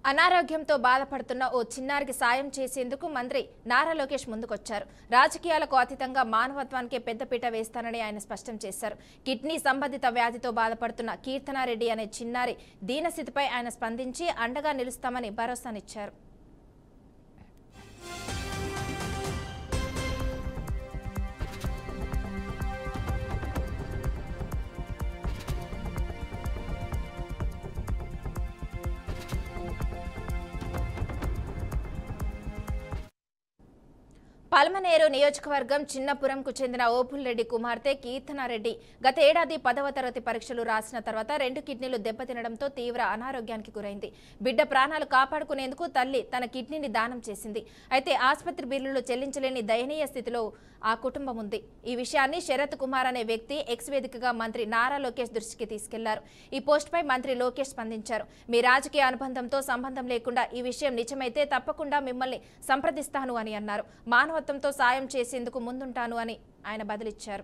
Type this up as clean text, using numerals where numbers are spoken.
అనారోగ్యంతో బాధపడుతున్న ఓ చిన్నారికి సాయం చేసేందుకు మంత్రి నారా లోకేష్ ముందుకొచ్చారు. రాజకీయాలకు అతీతంగా మానవత్వానికే పెద్దపీట వేస్తానని ఆయన స్పష్టం చేశారు. కిడ్నీ సంబంధిత వ్యాధితో బాధపడుతున్న కీర్తనారెడ్డి అనే చిన్నారి దీనస్థితిపై ఆయన స్పందించి అండగా నిలుస్తామని భరోసానిచ్చారు. పల్మనేరు నియోజకవర్గం చిన్నపురంకు చెందిన ఓపుల్రెడ్డి కుమార్తె కీర్తనారెడ్డి గత ఏడాది 10వ తరగతి పరీక్షలు రాసిన తర్వాత 2 కిడ్నీలు దెబ్బతినడంతో తీవ్ర అనారోగ్యానికి గురైంది. బిడ్డ ప్రాణాలు కాపాడుకునేందుకు తల్లి తన కిడ్నీని దానం చేసింది. అయితే ఆసుపత్రి బిల్లులు చెల్లించలేని దయనీయ స్థితిలో ఆ కుటుంబం ఉంది. ఈ విషయాన్ని శరత్ కుమార్ అనే వ్యక్తి ఎక్స్ వేదికగా మంత్రి నారా లోకేష్ దృష్టికి తీసుకెళ్లారు. ఈ పోస్టుపై మంత్రి లోకేష్ స్పందించారు. మీ రాజకీయ అనుబంధంతో సంబంధం లేకుండా ఈ విషయం నిజమైతే తప్పకుండా మిమ్మల్ని సంప్రదిస్తాను అని అన్నారు. మానవత్వంతో సాయం చేసేందుకు ముందుంటాను అని ఆయన బదులిచ్చారు.